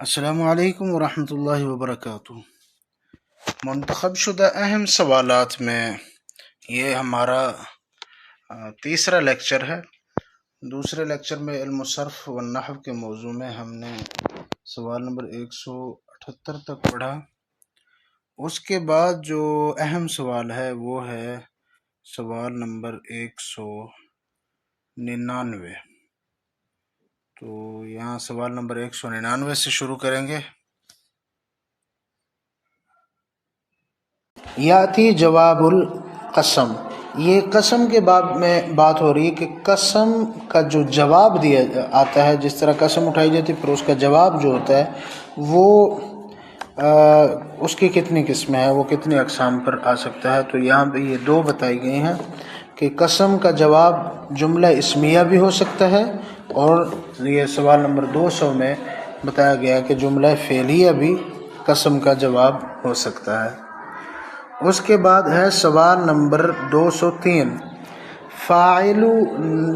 السلام علیکم ورحمۃ اللہ وبرکاتہ۔ منتخب شدہ اہم سوالات میں یہ ہمارا تیسرا لیکچر ہے۔ دوسرے لیکچر میں علم الصرف والنحو کے موضوع میں ہم نے سوال نمبر 178 تک پڑھا۔ اس کے بعد جو اہم سوال ہے وہ ہے سوال نمبر 199۔ تو یہاں سوال نمبر 199 سے شروع کریں گے۔ یاتی جواب القسم، یہ قسم کے باب میں بات ہو رہی ہے کہ قسم کا جو جواب دیا آتا ہے، جس طرح قسم اٹھائی جاتی ہے پھر اس کا جواب جو ہوتا ہے وہ اس کی کتنی قسمیں ہیں، وہ کتنی اقسام پر آ سکتا ہے۔ تو یہاں پہ یہ دو بتائی گئی ہیں کہ قسم کا جواب جملہ اسمیہ بھی ہو سکتا ہے، اور یہ سوال نمبر 200 میں بتایا گیا کہ جملہ فعلیہ بھی قسم کا جواب ہو سکتا ہے۔ اس کے بعد ہے سوال نمبر 203۔ فاعل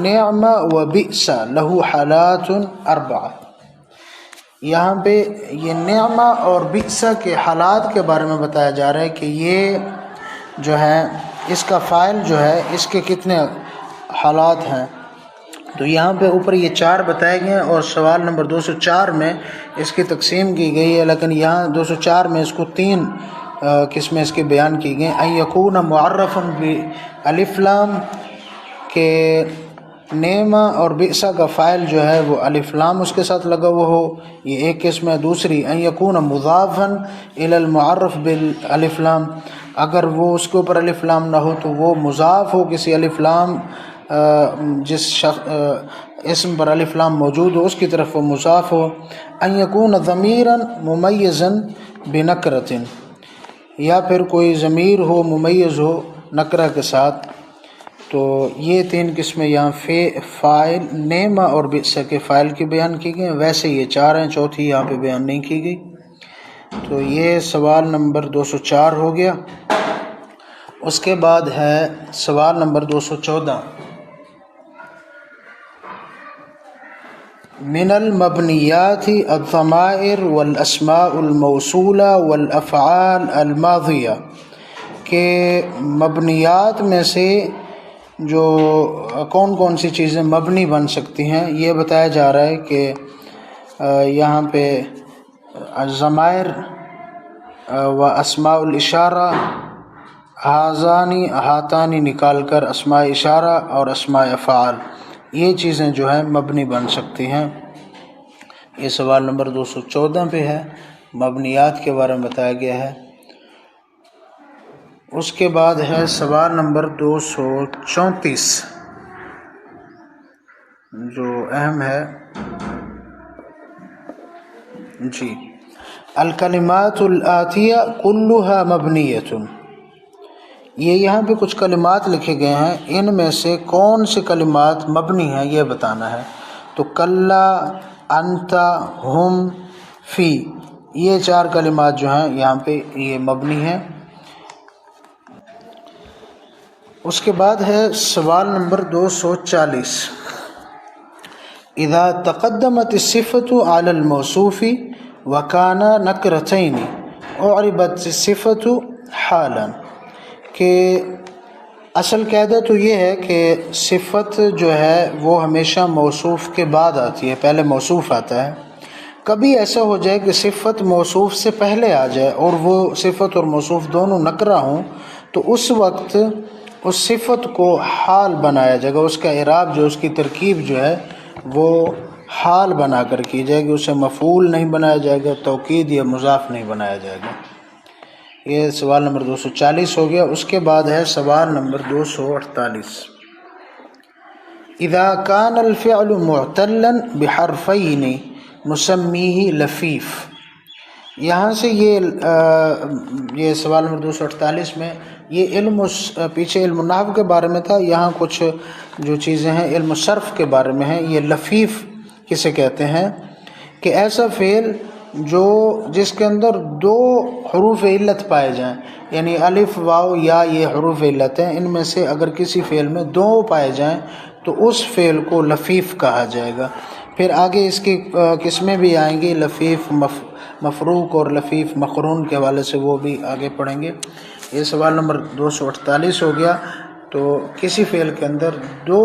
نعم و بئس لہ حالات اربعہ، یہاں پہ یہ نعمہ اور بئس کے حالات کے بارے میں بتایا جا رہا ہے کہ یہ جو ہے اس کا فاعل جو ہے اس کے کتنے حالات ہیں۔ تو یہاں پہ اوپر یہ 4 بتائے گئے ہیں، اور سوال نمبر 204 میں اس کی تقسیم کی گئی ہے، لیکن یہاں 204 میں اس کو 3 قسمیں اس کے بیان کی گئیں۔ ان یکون معرفا بالف لام، کہ نعمہ اور بئس کا فاعل جو ہے وہ الف لام اس کے ساتھ لگا ہوا ہو، یہ ایک قسم ہے۔ دوسری ان یکون مضافا الی المعرف بالالف لام، اگر وہ اس کے اوپر الف لام نہ ہو تو وہ مضاف ہو کسی الف لام، جس اسم پر الف لام موجود ہو اس کی طرف وہ مضاف ہو۔ ان یکون ضمیرا ممیزا بنکرۃ، یا پھر کوئی ضمیر ہو ممیز ہو نکرہ کے ساتھ۔ تو یہ 3 قسمیں یہاں فاعل نعمہ اور بئس کے فاعل کی بیان کی گئی ہیں، ویسے یہ 4 ہیں، چوتھی یہاں پہ بیان نہیں کی گئی۔ تو یہ سوال نمبر 204 ہو گیا۔ اس کے بعد ہے سوال نمبر 214۔ من المبنیات الضمائر والاسماء الموصولہ والافعال الماضیہ، کہ مبنیات میں سے جو کون کون سی چیزیں مبنی بن سکتی ہیں، یہ بتایا جا رہا ہے کہ یہاں پہ ضمائر و اسماء الاشارہ، ہاذانی ہاتانی نکال کر اسماء اشارہ اور اسماء افعال، یہ چیزیں جو ہیں مبنی بن سکتی ہیں۔ یہ سوال نمبر 214 پہ ہے، مبنیات کے بارے میں بتایا گیا ہے۔ اس کے بعد ہے سوال نمبر 234 جو اہم ہے جی۔ الکلمات الآتیہ کلها مبنیۃ، یہ یہاں پہ کچھ کلمات لکھے گئے ہیں، ان میں سے کون سے کلمات مبنی ہیں یہ بتانا ہے۔ تو کلا، انت، ہم، فی، یہ 4 کلمات جو ہیں یہاں پہ یہ مبنی ہیں۔ اس کے بعد ہے سوال نمبر 240۔ اذا تقدمت الصفة على الموصوف وكان نکرتین اعربت الصفة حالا، کہ اصل قاعدہ تو یہ ہے کہ صفت جو ہے وہ ہمیشہ موصوف کے بعد آتی ہے، پہلے موصوف آتا ہے۔ کبھی ایسا ہو جائے کہ صفت موصوف سے پہلے آ جائے اور وہ صفت اور موصوف دونوں نکرہ ہوں، تو اس وقت اس صفت کو حال بنایا جائے گا، اس کا اعراب جو اس کی ترکیب جو ہے وہ حال بنا کر کی جائے گی، اسے مفعول نہیں بنایا جائے گا، توکید یا مضاف نہیں بنایا جائے گا۔ یہ سوال نمبر 240 ہو گیا۔ اس کے بعد ہے سوال نمبر 248۔ اذا كان الفعل معتلا بحرفین نسمیہ لفیف، یہاں سے یہ سوال نمبر 248 میں یہ پیچھے علم النحو کے بارے میں تھا، یہاں کچھ جو چیزیں ہیں علم الصرف کے بارے میں ہیں۔ یہ لفیف کسے کہتے ہیں کہ ایسا فعل جس کے اندر 2 حروف علت پائے جائیں، یعنی الف، واو، یا، یہ حروف علت ہیں، ان میں سے اگر کسی فعل میں 2 پائے جائیں تو اس فعل کو لفیف کہا جائے گا۔ پھر آگے اس کی قسمیں بھی آئیں گی، لفیف مفروق اور لفیف مقرون کے حوالے سے وہ بھی آگے پڑھیں گے۔ یہ سوال نمبر 248 ہو گیا۔ تو کسی فعل کے اندر دو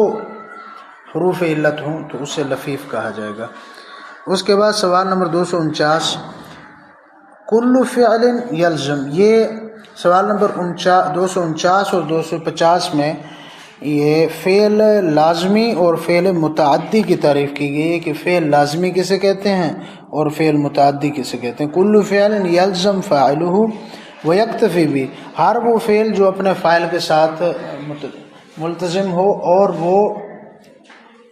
حروف علت ہوں تو اسے لفیف کہا جائے گا۔ اس کے بعد سوال نمبر 249، کل فعل یلزم، یہ سوال نمبر 249 اور 250 میں یہ فعل لازمی اور فعل متعدی کی تعریف کی گئی ہے کہ فعل لازمی کسے کہتے ہیں اور فعل متعدی کسے کہتے ہیں۔ کل فعل یلزم فاعلہ ویکتفی بھی، ہر وہ فعل جو اپنے فاعل کے ساتھ ملتزم ہو اور وہ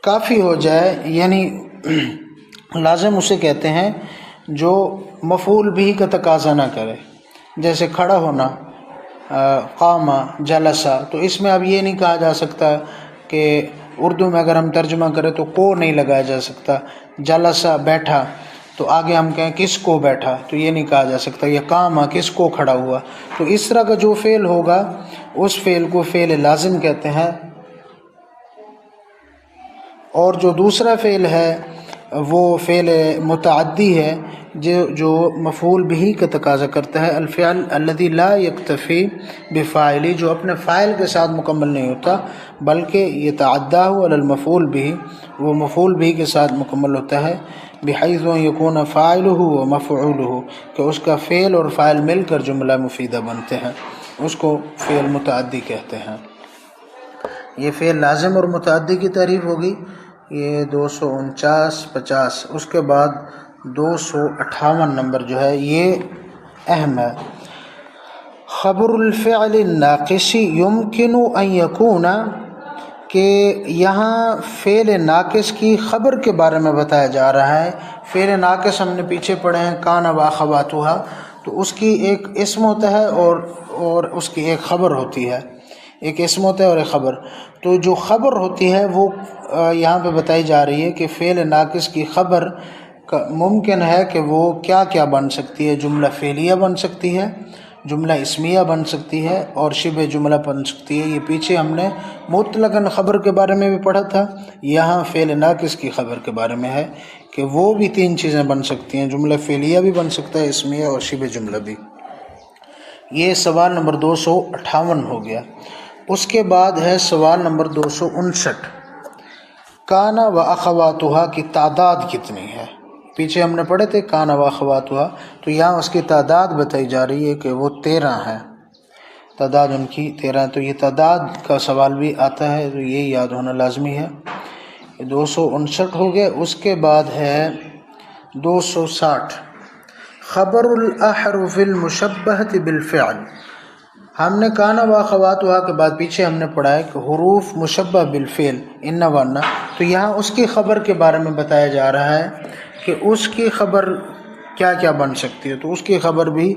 کافی ہو جائے، یعنی لازم اسے کہتے ہیں جو مفعول بھی کا تقاضا نہ کرے، جیسے کھڑا ہونا، قام، جلسہ۔ تو اس میں اب یہ نہیں کہا جا سکتا کہ اردو میں اگر ہم ترجمہ کریں تو کو نہیں لگایا جا سکتا، جلسہ بیٹھا تو آگے ہم کہیں کس کو بیٹھا، تو یہ نہیں کہا جا سکتا، یہ قام کس کو کھڑا ہوا۔ تو اس طرح کا جو فعل ہوگا اس فعل کو فعل لازم کہتے ہیں، اور جو دوسرا فعل ہے وہ فعل متعدی ہے جو مفعول بھی کا تقاضا کرتا ہے۔ الفعل الذی لا یکتفی بفاعلی، جو اپنے فاعل کے ساتھ مکمل نہیں ہوتا بلکہ یتعدیٰ علی المفعول بھی، وہ مفعول بھی کے ساتھ مکمل ہوتا ہے، بحیث یکون فاعلہ و مفعولہ، کہ اس کا فعل اور فاعل مل کر جملہ مفیدہ بنتے ہیں، اس کو فعل متعدی کہتے ہیں۔ یہ فعل لازم اور متعدی کی تعریف ہوگی، یہ 249-50۔ اس کے بعد 258 نمبر جو ہے یہ اہم ہے۔ خبر الفعل الناقص یمکن ان یکون، کہ یہاں فعل ناقص کی خبر کے بارے میں بتایا جا رہا ہے۔ فعل ناقص ہم نے پیچھے پڑھے ہیں، کان و اخواتھا، تو اس کی ایک اسم ہوتا ہے اور اس کی ایک خبر ہوتی ہے، ایک اسم ہوتا ہے اور ایک خبر۔ تو جو خبر ہوتی ہے وہ یہاں پہ بتائی جا رہی ہے کہ فعل ناقص کی خبر ممکن ہے کہ وہ کیا کیا بن سکتی ہے، جملہ فعلیہ بن سکتی ہے، جملہ اسمیہ بن سکتی ہے اور شبہ جملہ بن سکتی ہے۔ یہ پیچھے ہم نے مطلقاً خبر کے بارے میں بھی پڑھا تھا، یہاں فعل ناقص کی خبر کے بارے میں ہے کہ وہ بھی تین چیزیں بن سکتی ہیں، جملہ فعلیہ بھی بن سکتا ہے، اسمیہ اور شبہ جملہ بھی۔ یہ سوال نمبر 258 ہو گیا۔ اس کے بعد ہے سوال نمبر 259، کان و اخواتھا کی تعداد کتنی ہے؟ پیچھے ہم نے پڑھے تھے کان و اخواتھا، تو یہاں اس کی تعداد بتائی جا رہی ہے کہ وہ 13 ہے، تعداد ان کی 13۔ تو یہ تعداد کا سوال بھی آتا ہے تو یہ یاد ہونا لازمی ہے۔ 259 ہو گئے۔ اس کے بعد ہے 260، خبر الاحرف المشبہۃ بالفعل۔ ہم نے کان و اخواتھا کے بعد پیچھے ہم نے پڑھا ہے کہ حروف مشبہ بالفعل ان و ان، تو یہاں اس کی خبر کے بارے میں بتایا جا رہا ہے کہ اس کی خبر کیا کیا بن سکتی ہے۔ تو اس کی خبر بھی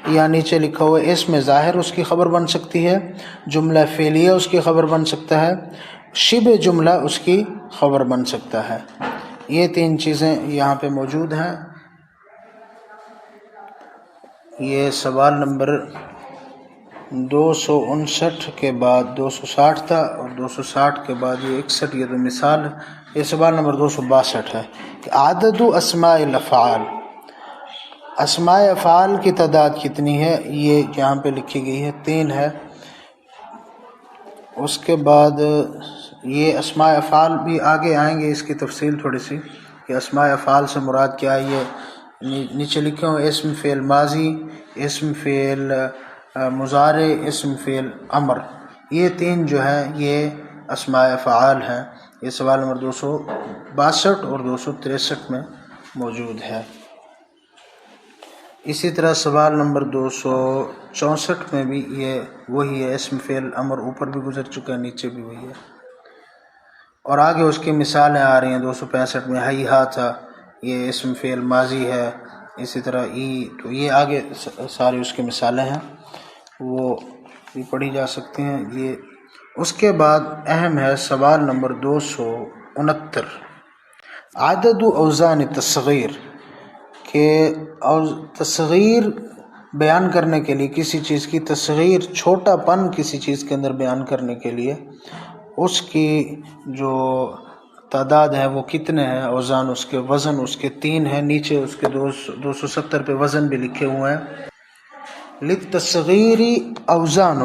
یہاں نیچے لکھا ہوا ہے، اسم ظاہر اس کی خبر بن سکتی ہے، جملہ فعلیہ اس کی خبر بن سکتا ہے، شبہ جملہ اس کی خبر بن سکتا ہے۔ یہ تین چیزیں یہاں پہ موجود ہیں۔ یہ سوال نمبر 259 کے بعد 260 تھا اور 260 کے بعد یہ 61، یہ تو مثال ہے۔ یہ سوال نمبر 262 ہے کہ عدد اسماء الافعال، اسماء افعال کی تعداد کتنی ہے؟ یہ یہاں پہ لکھی گئی ہے، 3 ہے۔ اس کے بعد یہ اسماء افعال بھی آگے آئیں گے، اس کی تفصیل تھوڑی سی کہ اسماء افعال سے مراد کیا ہے۔ یہ نیچے لکھے ہوں، اسم فعل ماضی، اسم فعل مضارع، اسم فعل امر، یہ 3 جو ہے یہ اسماء افعال ہیں۔ یہ سوال نمبر 262 اور 263 میں موجود ہے۔ اسی طرح سوال نمبر 264 میں بھی یہ وہی ہے، اسم فعل امر اوپر بھی گزر چکا ہے، نیچے بھی وہی ہے، اور آگے اس کی مثالیں آ رہی ہیں۔ 265 میں ہیہاتا، یہ اسم فعل ماضی ہے، اسی طرح تو یہ آگے ساری اس کی مثالیں ہیں، وہ بھی پڑھی جا سکتی ہیں۔ یہ اس کے بعد اہم ہے سوال نمبر 269، عدد اوزان تصغیر، کہ تصغیر بیان کرنے کے لیے کسی چیز کی تصغیر، چھوٹا پن کسی چیز کے اندر بیان کرنے کے لیے اس کی جو تعداد ہے وہ کتنے ہیں، اوزان اس کے، وزن اس کے 3 ہیں، نیچے اس کے 270 پہ وزن بھی لکھے ہوئے ہیں۔ للتصغیر اوزان،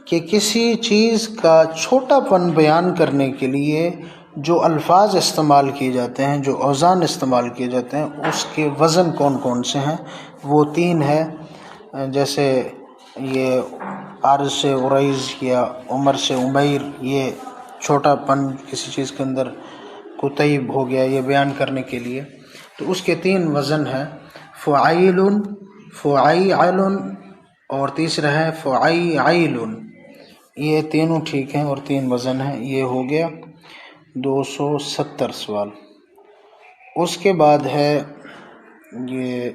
کہ کسی چیز کا چھوٹا پن بیان کرنے کے لیے جو الفاظ استعمال کیے جاتے ہیں، جو اوزان استعمال کیے جاتے ہیں، اس کے وزن کون کون سے ہیں، وہ 3 ہے۔ جیسے یہ عارض سے عریض یا عمر سے عمیر، یہ چھوٹا پن کسی چیز کے اندر کتیب ہو گیا، یہ بیان کرنے کے لیے، تو اس کے 3 وزن ہیں، فعیل، فعیعل، اور تیسرا ہے فعیعیل۔ یہ تینوں ٹھیک ہیں اور 3 وزن ہیں۔ یہ ہو گیا 270 سوال۔ اس کے بعد ہے یہ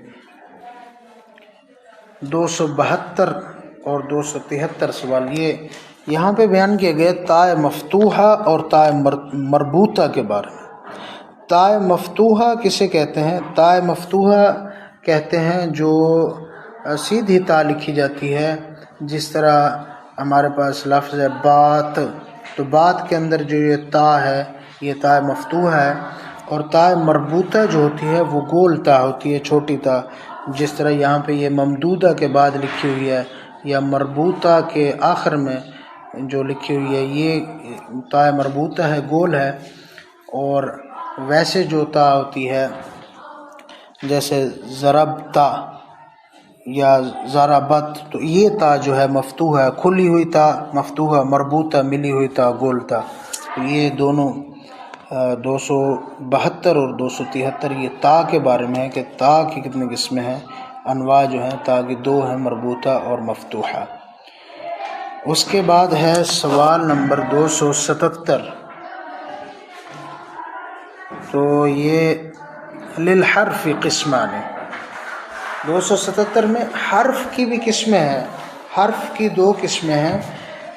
272 اور 273 سوال۔ یہ یہاں پہ بیان کیے گئے تاء مفتوحہ اور تاء مربوطہ کے بارے میں۔ تاء مفتوحہ کسے کہتے ہیں؟ تاء مفتوحہ کہتے ہیں جو سیدھی تاء لکھی جاتی ہے، جس طرح ہمارے پاس لفظ ہے بات، تو بات کے اندر جو یہ تاء ہے یہ تاء مفتوحہ ہے۔ اور تاء مربوطہ جو ہوتی ہے وہ گول تاء ہوتی ہے، چھوٹی تاء، جس طرح یہاں پہ یہ ممدودہ کے بعد لکھی ہوئی ہے یا مربوطہ کے آخر میں جو لکھی ہوئی ہے، یہ تاء مربوطہ ہے، گول ہے۔ اور ویسے جو تاء ہوتی ہے جیسے ضربتا یا ضربت، تو یہ تاء جو ہے مفتوح ہے، کھلی ہوئی تاء مفتوحہ، مربوطہ ملی ہوئی تاء گول تاء۔ تو یہ دونوں 272 اور 273 یہ تاء کے بارے میں ہے کہ تاء کی کتنی قسمیں ہیں، انواع جو ہیں تاء کی 2 ہیں، مربوطہ اور مفتوحہ۔ اس کے بعد ہے سوال نمبر 277، تو یہ للحرف قسمان، 277 میں حرف کی بھی قسمیں ہیں، حرف کی 2 قسمیں ہیں۔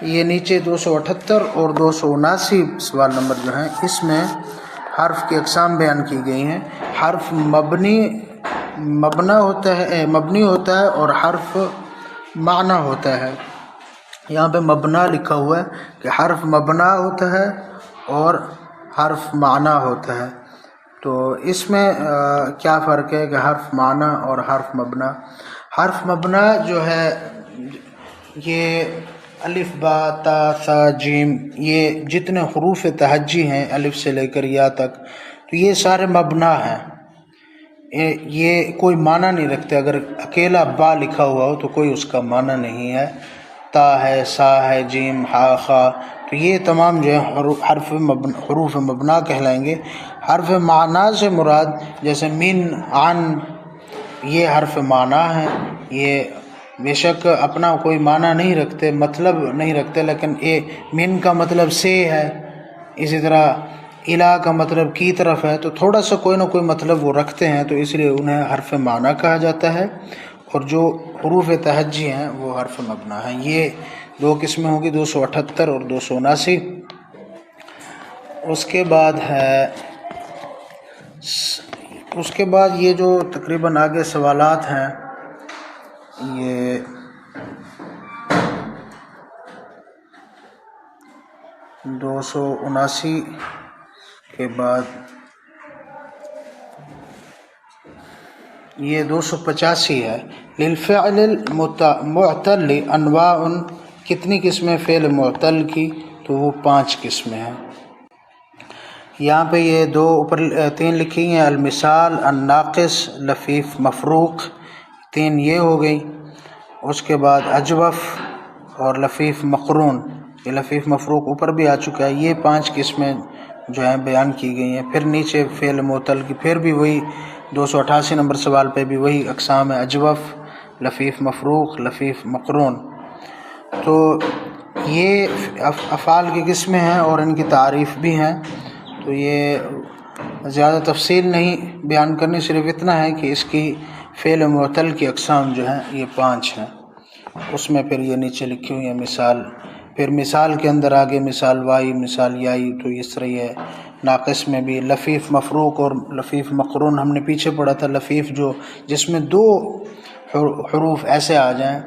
یہ نیچے 278 اور 279 سوال نمبر جو ہیں، اس میں حرف کی اقسام بیان کی گئی ہیں۔ حرف مبنی ہوتا ہے اور حرف معنی ہوتا ہے۔ یہاں پہ مبنا لکھا ہوا ہے کہ حرف مبنا ہوتا ہے اور حرف معنی ہوتا ہے۔ تو اس میں کیا فرق ہے کہ حرف معنی اور حرف مبنا؟ حرف مبنا جو ہے یہ الف با تا ثا جیم، یہ جتنے حروف تہجی ہیں الف سے لے کر یا تک، تو یہ سارے مبنا ہیں، یہ کوئی معنی نہیں رکھتے۔ اگر اکیلا با لکھا ہوا ہو تو کوئی اس کا معنی نہیں ہے، تا ہے، سا ہے، جیم، ہا، خا، تو یہ تمام جو ہے حروف مبنا کہلائیں گے۔ حرف معنی سے مراد جیسے من، عن، یہ حرف معنی ہیں، یہ بے شک اپنا کوئی معنی نہیں رکھتے، مطلب نہیں رکھتے، لیکن من کا مطلب سے ہے، اسی طرح الہ کا مطلب کی طرف ہے، تو تھوڑا سا کوئی نہ کوئی مطلب وہ رکھتے ہیں، تو اس لیے انہیں حرف معنی کہا جاتا ہے۔ اور جو حروف تہجی ہیں وہ حرف مبنا ہیں۔ یہ 2 قسمیں ہوگی، 278 اور 279۔ اس کے بعد یہ جو تقریباً آگے سوالات ہیں، یہ 279 کے بعد یہ 285 ہے۔ للفعل المعتل انواع، کتنی قسمیں فعل معتل کی؟ تو وہ 5 قسمیں ہیں۔ یہاں پہ یہ 3 لکھی ہیں، المثال، الناقص، لفیف مفروق، 3 یہ ہو گئی۔ اس کے بعد اجوف اور لفیف مقرون، یہ لفیف مفروق اوپر بھی آ چکا ہے۔ یہ 5 قسمیں جو ہیں بیان کی گئی ہیں۔ پھر نیچے فعل معتل کی پھر بھی وہی 288 نمبر سوال پہ بھی وہی اقسام ہے، اجوف، لفیف مفروق، لفیف مقرون۔ تو یہ افعال کی قسمیں ہیں اور ان کی تعریف بھی ہیں، تو یہ زیادہ تفصیل نہیں بیان کرنی، صرف اتنا ہے کہ اس کی فعل معتل کی اقسام جو ہیں یہ 5 ہیں۔ اس میں پھر یہ نیچے لکھی ہوئی ہیں مثال، پھر مثال کے اندر آگے مثال وائی، مثال یائی، تو اس طرح یہ ناقص میں بھی لفیف مفروق اور لفیف مقرون ہم نے پیچھے پڑھا تھا۔ لفیف جس میں 2 حروف ایسے آ جائیں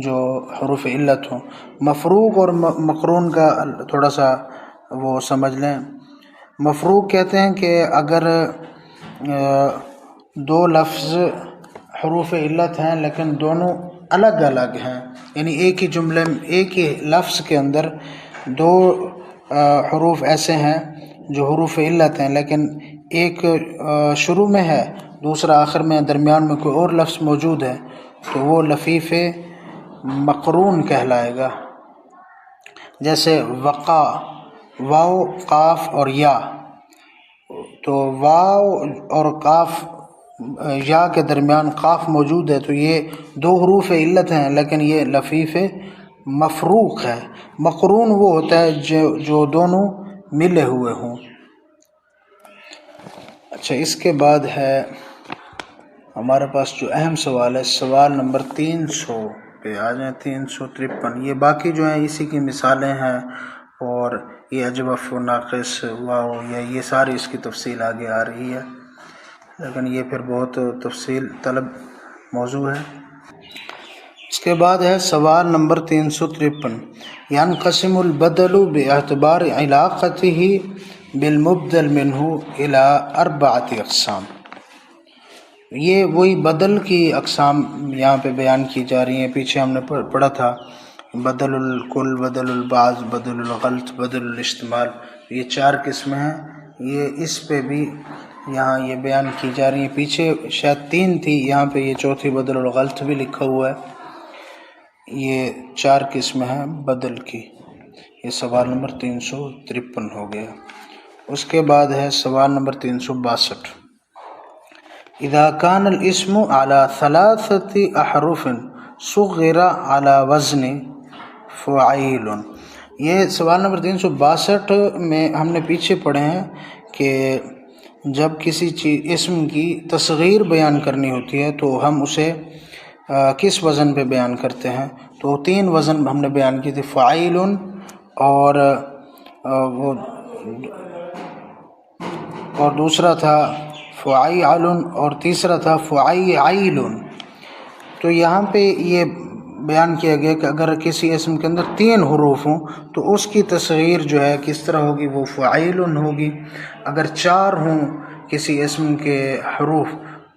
جو حروف علت ہوں۔ مفروق اور مقرون کا تھوڑا سا وہ سمجھ لیں۔ مفروق کہتے ہیں کہ اگر دو لفظ حروف علت ہیں لیکن دونوں الگ الگ ہیں، یعنی ایک ہی جملے میں ایک ہی لفظ کے اندر دو حروف ایسے ہیں جو حروف علت ہیں، لیکن ایک شروع میں ہے دوسرا آخر میں، درمیان میں کوئی اور لفظ موجود ہے، تو وہ لفیف مقرون کہلائے گا۔ جیسے وقع، واو، قاف اور یا، تو واو اور قاف یا کے درمیان قاف موجود ہے، تو یہ دو حروف علت ہیں لیکن یہ لفیف مفروق ہے۔ مقرون وہ ہوتا ہے جو دونوں ملے ہوئے ہوں۔ اچھا، اس کے بعد ہے ہمارے پاس جو اہم سوال ہے، سوال نمبر 300 پہ آ جائیں، 353۔ یہ باقی جو ہیں اسی کی مثالیں ہیں، اور یہ اجوف و ناقص واو یہ ساری اس کی تفصیل آگے آ رہی ہے، لیکن یہ پھر بہت تفصیل طلب موضوع ہے۔ اس کے بعد ہے سوال نمبر 353۔ ينقسم البدل باعتبار علاقته بالمبدل منه الى 4 اقسام۔ یہ وہی بدل کی اقسام یہاں پہ بیان کی جا رہی ہیں۔ پیچھے ہم نے پڑھا تھا بدل الکل، بدل البعض، بدل الغلط، بدل الاشتمال، یہ 4 قسمیں ہیں۔ یہ اس پہ بھی یہاں یہ بیان کی جا رہی ہیں۔ پیچھے شاید 3 تھی، یہاں پہ یہ چوتھی بدل الغلط بھی لکھا ہوا ہے۔ یہ 4 قسمیں ہیں بدل کی۔ یہ سوال نمبر 353 ہو گیا۔ اس کے بعد ہے سوال نمبر 362۔ اذا كان الاسم على 3 احرف صغر على وزن فعیل۔ یہ سوال نمبر 362 میں ہم نے پیچھے پڑھے ہیں کہ جب کسی اسم کی تصغیر بیان کرنی ہوتی ہے تو ہم اسے کس وزن پہ بیان کرتے ہیں؟ تو 3 وزن ہم نے بیان کی تھی، فعیل اور دوسرا تھا فعیل اور تیسرا تھا فعیل۔ تو یہاں پہ یہ بیان کیا گیا کہ اگر کسی اسم کے اندر 3 حروف ہوں تو اس کی تصغیر جو ہے کس طرح ہوگی؟ وہ فعیل ہوگی۔ اگر 4 ہوں کسی اسم کے حروف،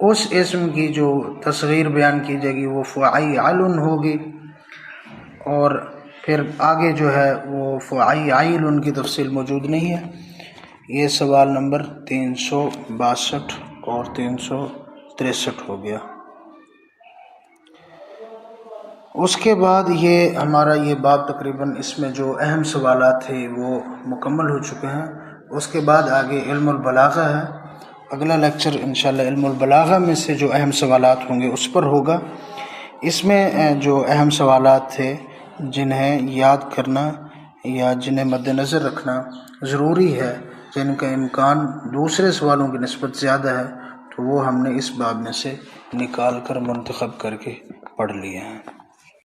اس اسم کی جو تصغیر بیان کی جائے گی وہ فعیل ہوگی، اور پھر آگے جو ہے وہ فعیل کی تفصیل موجود نہیں ہے۔ یہ سوال نمبر 362 اور 363 ہو گیا۔ اس کے بعد یہ ہمارا یہ باب تقریباً اس میں جو اہم سوالات تھے وہ مکمل ہو چکے ہیں۔ اس کے بعد آگے علم البلاغہ ہے۔ اگلا لیکچر انشاءاللہ علم البلاغہ میں سے جو اہم سوالات ہوں گے اس پر ہوگا۔ اس میں جو اہم سوالات تھے جنہیں یاد کرنا یا جنہیں مد نظر رکھنا ضروری ہے، جن کا امکان دوسرے سوالوں کی نسبت زیادہ ہے، تو وہ ہم نے اس باب میں سے نکال کر منتخب کر کے پڑھ لیے ہیں۔